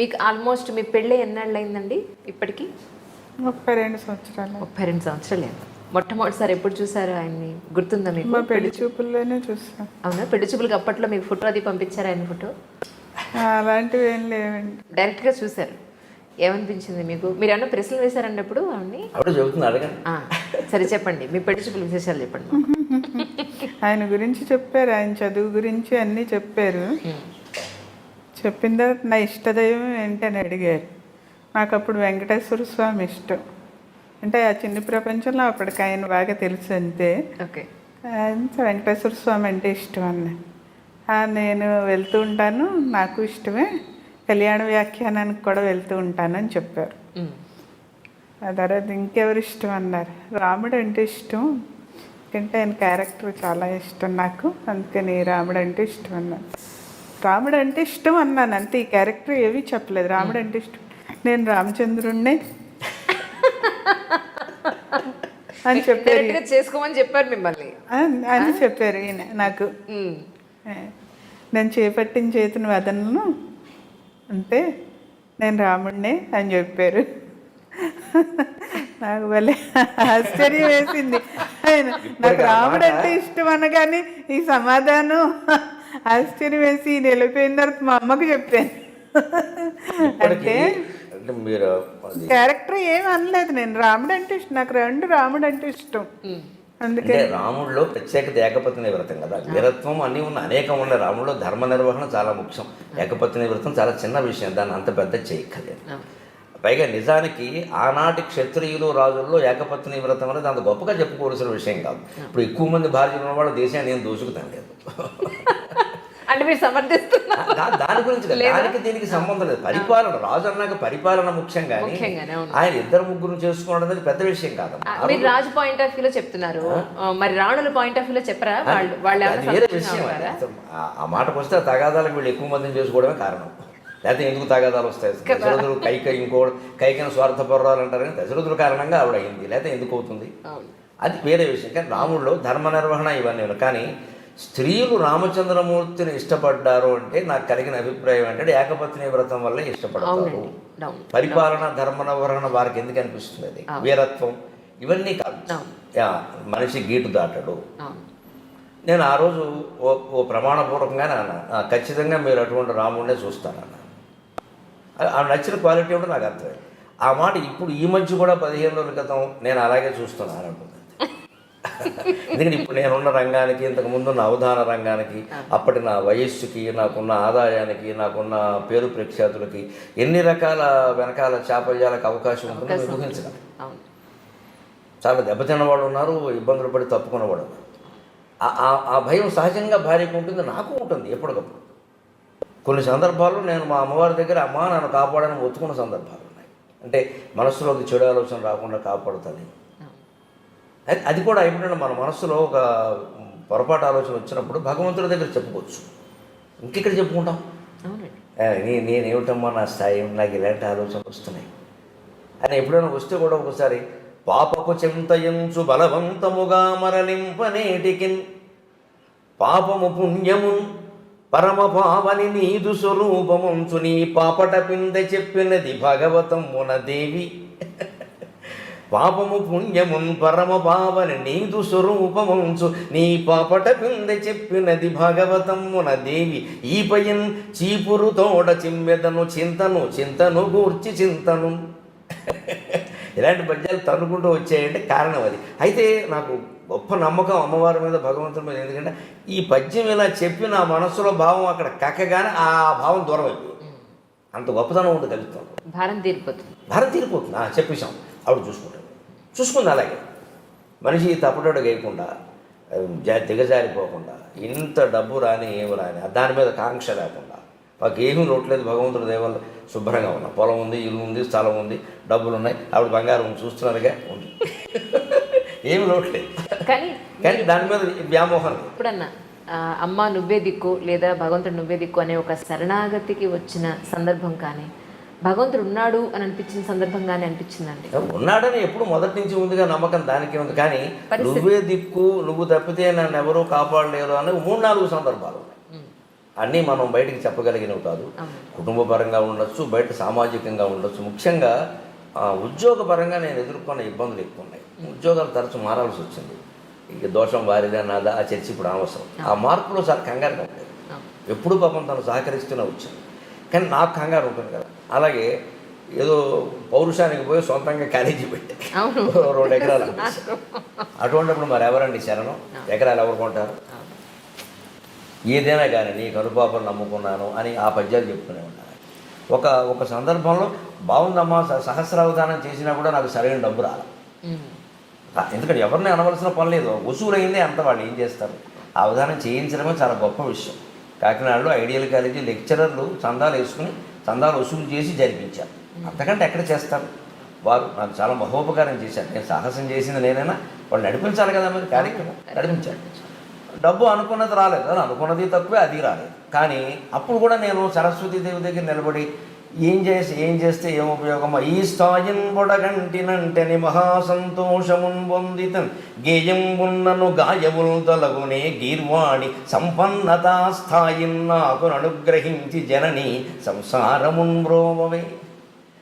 మీకు ఆల్మోస్ట్ మీ పెళ్ళి ఎన్నాళ్ళు అయిందండి ఇప్పటికి? 32 సంవత్సరాలు. 32 సంవత్సరాలు అయింది. మొట్టమొదటిసారి ఎప్పుడు చూసారు ఆయన్ని, గుర్తుందా మీకు? మా పెళ్లి చూపుల్లోనే చూసాం. అవునా? పెళ్లి చూపులకి అప్పట్లో మీకు ఫోటో అది పంపించారు, ఆయన ఫోటో? అలాంటివి ఏం లేవండి. డైరెక్ట్గా చూసారు. ఏమనిపించింది మీకు? మీరు ఏమన్నా ప్రశ్నలు వేశారండి అప్పుడు ఆవిడ్ని? అప్పుడు చెబుతుంది అడగండి. సరే చెప్పండి, మీ పెళ్లి చూపుల విశేషాలు చెప్పండి. ఆయన గురించి చెప్పారు, ఆయన చదువు గురించి అన్నీ చెప్పారు. చెప్పిన తర్వాత నా ఇష్టదైవం ఏంటని అడిగారు. నాకు అప్పుడు వెంకటేశ్వర స్వామి ఇష్టం. అంటే ఆ చిన్న ప్రపంచంలో అప్పటికి ఆయన బాగా తెలుసు అంతే. ఓకే. వెంకటేశ్వర స్వామి అంటే ఇష్టం అన్న. నేను వెళ్తూ ఉంటాను, నాకు ఇష్టమే, కళ్యాణ వ్యాఖ్యానానికి కూడా వెళ్తూ ఉంటానని చెప్పారు. ఆ తర్వాత ఇంకెవరు ఇష్టం అన్నారు. రాముడు అంటే ఇష్టం, ఎందుకంటే ఆయన క్యారెక్టర్ చాలా ఇష్టం నాకు, అందుకని రాముడు అంటే ఇష్టం అన్నాను. రాముడు అంటే ఇష్టం అన్నాను అంతే, ఈ క్యారెక్టర్ ఏమీ చెప్పలేదు. రాముడు అంటే ఇష్టం, నేను రామచంద్రుణ్ణే అని చెప్పారు. చేసుకోమని చెప్పారు మిమ్మల్ని అని చెప్పారు ఈయన నాకు. నేను చేపట్టిన చేతిని వదలను అంతే, నేను రాముడినే అని చెప్పారు. నాకు భలే ఆశ్చర్యం వేసింది. ఆయన నాకు రాముడు అంటే ఇష్టం అనగానే ఈ సమాధానం ఆశ్చర్యం వేసి వెళ్ళిపోయిన తర్వాత మా అమ్మకు చెప్పాను. అంటే క్యారెక్టర్ ఏమి అనలేదు, నేను రాముడు అంటే ఇష్టం, నాకు రాముడు అంటే ఇష్టం. అందుకే రాముడిలో ప్రత్యేకత ఏకపత్ని వ్రతం కదా, వీరత్వం అన్నీ ఉన్న అనేకం ఉన్న రాముడిలో ధర్మ నిర్వహణ చాలా ముఖ్యం. ఏకపత్ని వ్రతం చాలా చిన్న విషయం, దాన్ని అంత పెద్ద చేయక్కర్లేదు. పైగా నిజానికి ఆనాటి క్షత్రియులు రాజుల్లో ఏకపత్ని వ్రతం అనేది అంత గొప్పగా చెప్పుకోవాల్సిన విషయం కాదు. ఇప్పుడు ఎక్కువ మంది భార్యలు ఉన్న వాళ్ళు దేశాన్ని నేను దోచుకుతాను లేదు అంటే మీరు సమర్థిస్తున్నారు. దాని గురించి దానికి దీనికి సంబంధం లేదు. పరిపాలన, రాజు అన్నాక పరిపాలన ముఖ్యం, కానీ ఆయన ఇద్దరు ముగ్గురు చేసుకోవడం అనేది పెద్ద విషయం కాదు. మీరు రాజు పాయింట్ ఆఫ్ వ్యూలో చెప్తున్నారు, మరి రాణుల పాయింట్ ఆఫ్ వ్యూలో చెప్పరా? వేరే విషయం. ఆ మాటకు వస్తే తగాదాలకు వీళ్ళు ఎక్కువ మందిని చేసుకోవడమే కారణం. లేకపోతే ఎందుకు తగాదాలు వస్తాయి? దశరథుడు కైకైన స్వార్థపరురాలు అంటారు, కానీ దశరథుల కారణంగా ఆవిడ అయింది, లేకపోతే ఎందుకు అవుతుంది? అది వేరే విషయం. కానీ రాముడిలో ధర్మ నిర్వహణ ఇవన్నీ. కానీ స్త్రీలు రామచంద్రమూర్తిని ఇష్టపడ్డారు అంటే నాకు కలిగిన అభిప్రాయం ఏంటంటే ఏకపత్ని వ్రతం వల్లే ఇష్టపడతారు. పరిపాలన, ధర్మ నిర్వహణ వారికి ఎందుకు అనిపిస్తుంది? అది వీరత్వం ఇవన్నీ కాదు. మనిషి గీటు దాటడు. నేను ఆ రోజు ఓ ప్రమాణపూర్వకంగానే అన్నా, ఖచ్చితంగా మీరు అటువంటి రాముడినే చూస్తానన్నా. ఆ నచ్చిన క్వాలిటీ ఉంటే నాకు అర్థమైంది. ఆ మాట ఇప్పుడు ఈ మధ్య కూడా 15 రోజుల క్రితం నేను అలాగే చూస్తున్నాను అనుకుంది. ఎందుకంటే ఇప్పుడు నేనున్న రంగానికి, ఇంతకుముందున్న అవధాన రంగానికి, అప్పటి నా వయస్సుకి, నాకున్న ఆదాయానికి, నాకున్న పేరు ప్రఖ్యాతులకి ఎన్ని రకాల వెనకాల చాపల్యాలకు అవకాశం ఉంటుందో ఊహించడం. చాలా దెబ్బతిన్న వాళ్ళు ఉన్నారు, ఇబ్బందులు పడి తప్పుకున్నవాడు ఉన్నారు. ఆ భయం సహజంగా భార్యకు ఉంటుంది, నాకు ఉంటుంది ఎప్పటికప్పుడు. కొన్ని సందర్భాల్లో నేను మా అమ్మవారి దగ్గర అమ్మ నన్ను కాపాడని ఒత్తుకున్న సందర్భాలు ఉన్నాయి. అంటే మనస్సులోకి చెడు ఆలోచన రాకుండా కాపాడుతుంది. అది కూడా ఎప్పుడైనా మన మనస్సులో ఒక పొరపాటు ఆలోచన వచ్చినప్పుడు భగవంతుడి దగ్గర చెప్పుకోవచ్చు. ఇంకెక్కడ చెప్పుకుంటాం? నేనేమిటమ్మా నా స్థాయి, నాకు ఇలాంటి ఆలోచనలు వస్తున్నాయి అని ఎప్పుడైనా వస్తే కూడా ఒకసారి పాపకు చింతయంచు బలవంతముగా మరలింపనేటికిన్ పాపము పుణ్యమున్ పరమ పావని నీదు స్వరూపముంచు నీ పాపట పింద చెప్పినది భగవతమున దేవి. పాపము పుణ్యమున్ పరమ పావని నీదు స్వరూపముంచు నీ పాపట పింద చెప్పినది భగవతమున దేవి. ఈపయన్ చీపురు తోడ చిమ్మెదను చింతను చింతను గూర్చి చింతను. ఇలాంటి పద్యాలు తన్నుకుంటూ వచ్చాయంటే కారణం అది. అయితే నాకు గొప్ప నమ్మకం అమ్మవారి మీద, భగవంతుడి మీద. ఎందుకంటే ఈ పద్యం ఇలా చెప్పి నా మనస్సులో భావం అక్కడ కక్కగానే ఆ భావం దూరం అయిపోయింది. అంత గొప్పతనం ఉంది కలుగుతాం. భారం తీరిపోతుంది. చెప్పేశాం. ఆవిడ చూసుకుంది అలాగే. మనిషి తప్పుడోడు వేయకుండా, దిగజారిపోకుండా, ఇంత డబ్బు రాని ఏమి రాని, దాని మీద కాంక్ష లేకుండా, మాకు ఏమీ లోట్లేదు, భగవంతుడి దయవల్ల శుభ్రంగా ఉన్నా. పొలం ఉంది, ఇల్లు ఉంది, స్థలం ఉంది, డబ్బులు ఉన్నాయి, ఆవిడ బంగారం చూస్తున్నారుగా ఉంది, ఏమి లోట్లేదు. కానీ దాని మీద వ్యామోహం. ఇప్పుడన్నా అమ్మ నువ్వే దిక్కు లేదా భగవంతుడు నువ్వే దిక్కు అనే ఒక శరణాగతికి వచ్చిన సందర్భం కానీ, భగవంతుడు ఉన్నాడు అని అనిపించిన సందర్భం కానీ అనిపించిందండి? ఉన్నాడని ఎప్పుడు మొదటి నుంచి ఉందిగా నమ్మకం, దానికి ఉంది. కానీ నువ్వే దిక్కు, నువ్వు తప్పితే నన్ను ఎవరూ కాపాడలేరు అని 3-4 సందర్భాలు ఉన్నాయి. అన్నీ మనం బయటికి చెప్పగలిగినవి కాదు. కుటుంబ పరంగా ఉండొచ్చు, బయట సామాజికంగా ఉండొచ్చు. ముఖ్యంగా ఉద్యోగపరంగా నేను ఎదుర్కొన్న ఇబ్బందులు ఎక్కువ ఉన్నాయి. ఉద్యోగాలు తరచు మారాల్సి వచ్చింది. ఇక దోషం వారిదా నాదా ఆ చర్చ ఇప్పుడు అనవసరం. ఆ మార్పులో చాలా కంగారుగా ఉండేది. ఎప్పుడు పాపం తను సహకరిస్తూనే వచ్చింది, కానీ నాకు కంగారు ఉంటుంది కదా. అలాగే ఏదో పౌరుషానికి పోయి సొంతంగా కాలేజీ పెట్టాను, 2 ఎకరాలు. అటువంటిప్పుడు మరి ఎవరండి శరణం? ఎకరాలు ఎవరు కొంటారు? ఏదైనా కానీ నీ కనుపాపలు నమ్ముకున్నాను అని ఆ పద్యాలు చెప్పుకునే ఉన్నాను. ఒక సందర్భంలో బాగుందమ్మా సహస్రావధానం చేసినా కూడా నాకు సరైన డబ్బు రాలి. ఎందుకంటే ఎవరిని అనవలసిన పని లేదు, వసూలైందే అంత. వాళ్ళు ఏం చేస్తారు? ఆ అవధానం చేయించడమే చాలా గొప్ప విషయం. కాకినాడలో ఐడియల్ కాలేజీ లెక్చరర్లు చందాలు వేసుకుని చందాలు వసూలు చేసి జరిపించారు. అంతకంటే ఎక్కడ చేస్తారు? వారు నాకు చాలా మహోపకారం చేశారు. నేను సాహసం చేసింది నేనైనా వాళ్ళు నడిపించాలి కదా, మరి కార్యక్రమం నడిపించాలి. డబ్బు అనుకున్నది రాలేదు, అది అనుకున్నది తక్కువే, అది రాలేదు. కానీ అప్పుడు కూడా నేను సరస్వతీదేవి దగ్గర నిలబడి ఏం చేస్తే ఏం ఉపయోగమా? ఈ స్థాయిన్ బొడగంటినంటని మహాసంతోషమున్ పొందితన్ గేయంబున్నను గాయములు తొలగునే గీర్వాణి సంపన్నతా స్థాయిన్ నాకు అనుగ్రహించి జనని సంసారమున్ బ్రోవవే.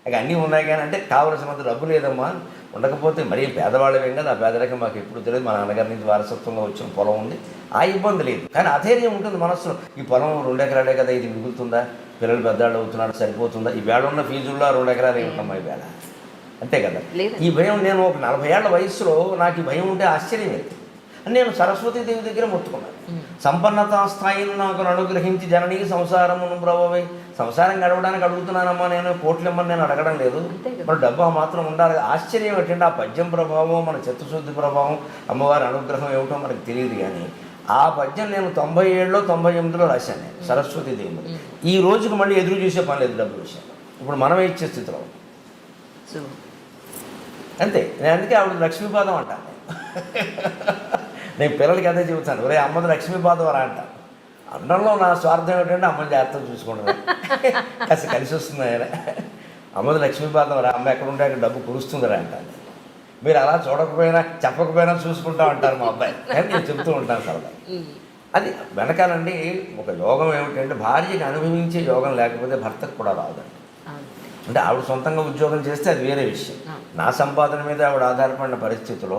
ఇక అన్నీ ఉన్నాయి కానీ అంటే కావలసినంత డబ్బు లేదమ్మా. ఉండకపోతే మరీ పేదవాళ్ళమేం కదా, ఆ పేదరికం మాకు ఎప్పుడు తెలియదు. మా నాన్నగారి నుంచి వారసత్వంగా వచ్చిన పొలం ఉంది, ఆ ఇబ్బంది లేదు. కానీ అధైర్యం ఉంటుంది మనసులో. ఈ పొలం 2 ఎకరాలే కదా, ఇది మిగులుతుందా? పిల్లలు పెద్దవాళ్ళు అవుతున్నారు, సరిపోతుందా? ఈ వేళ ఉన్న ఫీజుల్లో 2 ఎకరాలు ఏమిటమ్మా ఈ వేళ? అంతే కదా. ఈ భయం నేను ఒక 40 ఏళ్ల వయసులో నాకు ఈ భయం ఉంటే ఆశ్చర్యం లేదు. నేను సరస్వతీదేవి దగ్గర మొత్తుకున్నాను. సంపన్నతా స్థాయిని నాకు అనుగ్రహించి జననీకి సంసారమును బ్రవవే. సంసారం గడవడానికి అడుగుతున్నానమ్మా, నేను కోట్లమ్మని నేను అడగడం లేదు. మరి డబ్బు ఆ మాత్రం ఉండాలి. ఆశ్చర్యం ఏంటంటే ఆ పద్యం ప్రభావం, మన చిత్తశుద్ధి ప్రభావం, అమ్మవారి అనుగ్రహం ఏమిటో మనకు తెలియదు. కానీ ఆ పద్యం నేను 97లో 98లో రాశాను నేను సరస్వతీదేవి. ఈ రోజుకి మళ్ళీ ఎదురు చూసే పని లేదు డబ్బు విషయం. ఇప్పుడు మనమే ఇచ్చే స్థితిలో అంతే. నేను అందుకే ఆవిడ లక్ష్మీపాదం అంటాను. నేను పిల్లలకి అదే చెబుతాను, ఒరే అమ్మది లక్ష్మీపాదం రా అంటాను. అన్నంలో నా స్వార్థం ఏమిటంటే అమ్మని జాగ్రత్తగా చూసుకుంటాను, కాస్త కలిసి వస్తుంది ఆయన. అమ్మది లక్ష్మీపాదం రా, అమ్మ ఎక్కడ ఉంటే అక్కడ డబ్బు కురుస్తుందిరా అంటాను. మీరు అలా చూడకపోయినా చెప్పకపోయినా చూసుకుంటా ఉంటారు మా అబ్బాయి, కానీ నేను చెప్తూ ఉంటాను సరదా. అది వెనకాలండి ఒక యోగం ఏమిటంటే భార్యకి అనుభవించే యోగం లేకపోతే భర్తకు కూడా రాదండి. అంటే ఆవిడ సొంతంగా ఉద్యోగం చేస్తే అది వేరే విషయం. నా సంపాదన మీద ఆవిడ ఆధారపడిన పరిస్థితిలో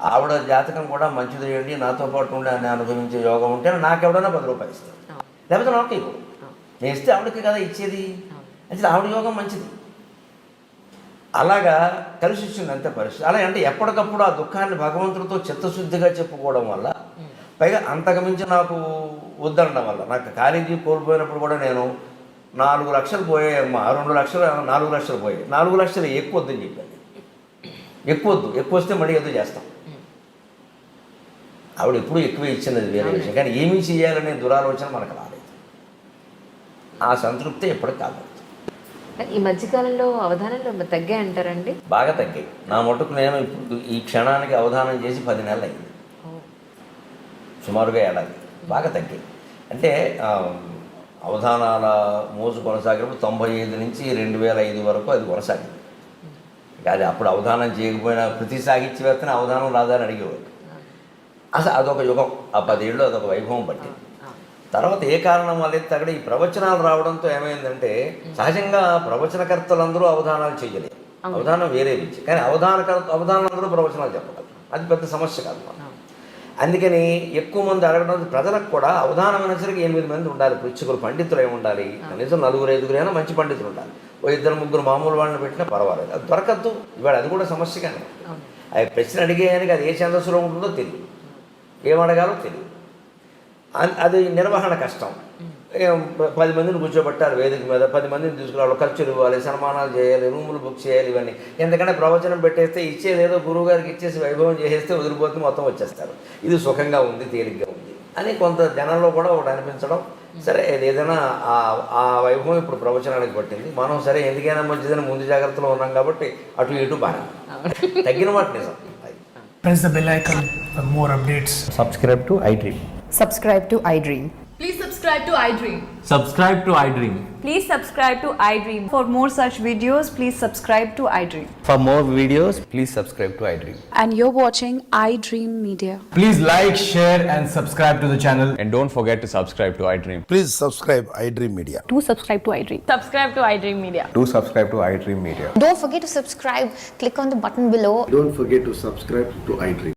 ఆవిడ జాతకం కూడా మంచిది చేయండి, నాతో పాటు ఉండి అని అనుభవించే యోగం ఉంటే నాకెవడన్నా 10 రూపాయలు ఇస్తాను, లేకపోతే నాకు ఇవ్వడు. నేను ఇస్తే ఆవిడకి కదా ఇచ్చేది. అంటే ఆవిడ యోగం మంచిది. అలాగా కలిసి వచ్చింది అంతే పరిస్థితి. అలా అంటే ఎప్పటికప్పుడు ఆ దుఃఖాన్ని భగవంతుడితో చిత్తశుద్ధిగా చెప్పుకోవడం వల్ల, పైగా అంతకుమించి నాకు వద్దనడం వల్ల, నాకు కాలేజీ కోల్పోయినప్పుడు కూడా నేను 4 లక్షలు పోయాయమ్మా, 2 లక్షలు 4 లక్షలు పోయాయి. 4 లక్షలు ఎక్కువ వద్దని చెప్పాను. ఎక్కువ వస్తే మళ్ళీ ఏదో చేస్తాం. ఆవిడ ఎప్పుడు ఎక్కువ ఇచ్చింది, అది వేరే విషయం. కానీ ఏమీ చేయాలనే దురాలోచన మనకు రాలేదు. ఆ సంతృప్తి ఎప్పటికి కాదు. ఈ మధ్యకాలంలో అవధానంలో తగ్గాయి అంటారండి? బాగా తగ్గాయి. నా మటుకు నేను ఇప్పుడు ఈ క్షణానికి అవధానం చేసి 10 నెలలు అయింది, సుమారుగా ఏడాది. బాగా తగ్గాయి. అంటే అవధానాల మోజు కొనసాగినప్పుడు 95 నుంచి 2005 వరకు అది కొనసాగింది. అది అప్పుడు అవధానం చేయకపోయినా ప్రతి సాహిత్యవేత్తని అవధానం రాదని అడిగేవాడు. అసలు అదొక యుగం. ఆ 10 ఏళ్ళు అదొక వైభవం పట్టింది. తర్వాత ఏ కారణం వల్ల అక్కడ ఈ ప్రవచనాలు రావడంతో ఏమైందంటే, సహజంగా ప్రవచనకర్తలందరూ అవధానాలు చేయలేరు, అవధానం వేరే విద్య. కానీ అవధానందరూ ప్రవచనాలు చెప్పగలరు, అది పెద్ద సమస్య కాదు. అందుకని ఎక్కువ మంది అడగడం, ప్రజలకు కూడా అవధానం అనేసరికి 8 మంది ఉండాలి, పృచ్ఛకులు, పండితులు ఏమి ఉండాలి, కనీసం 4-5 అయినా మంచి పండితులు ఉండాలి. 2-3 మామూలు వాళ్ళని పెట్టినా పర్వాలేదు, అది దొరకద్దు. ఇవాళ అది కూడా సమస్యగానే. అది ప్రశ్న అడిగేయానికి అది ఏ ఛందస్సులో ఉంటుందో తెలియదు, ఏమడగాలో తెలియదు. అది నిర్వహణ కష్టం. 10 మందిని కూర్చోబెట్టాలి వేదిక మీద, 10 మందిని తీసుకురావాలి, ఖర్చులు ఇవ్వాలి, సన్మానాలు చేయాలి, రూములు బుక్ చేయాలి, ఇవన్నీ. ఎందుకంటే ప్రవచనం పెట్టేస్తే ఇచ్చేదేదో గురువు గారికి ఇచ్చేసి వైభవం చేసేస్తే వదిలిపోతుంది, మొత్తం వచ్చేస్తారు. ఇది సుఖంగా ఉంది, తేలిగ్గా ఉంది అని కొంత జనంలో కూడా ఒకటి అనిపించడం. సరే ఏదైనా ఆ వైభవం ఇప్పుడు ప్రవచనానికి పట్టింది. మనం సరే ఎందుకైనా మంచిదని ముందు జాగ్రత్తలో ఉన్నాం కాబట్టి అటు ఇటు బాగా తగ్గిన మాట నిజం. Press the bell icon for more updates. Subscribe to iDream. Subscribe to iDream. Please subscribe subscribe to iDream. Subscribe to iDream. Please subscribe to iDream. For more such videos, please subscribe to iDream. For more videos, please subscribe to iDream. And you're watching iDream Media. Please like, share, and subscribe to the channel. And don't forget to subscribe to iDream. Please subscribe iDream Media. Do subscribe to iDream. Subscribe to iDream Media. Do subscribe to iDream Media. Don't forget to subscribe. Click on the button below. Don't forget to subscribe to iDream.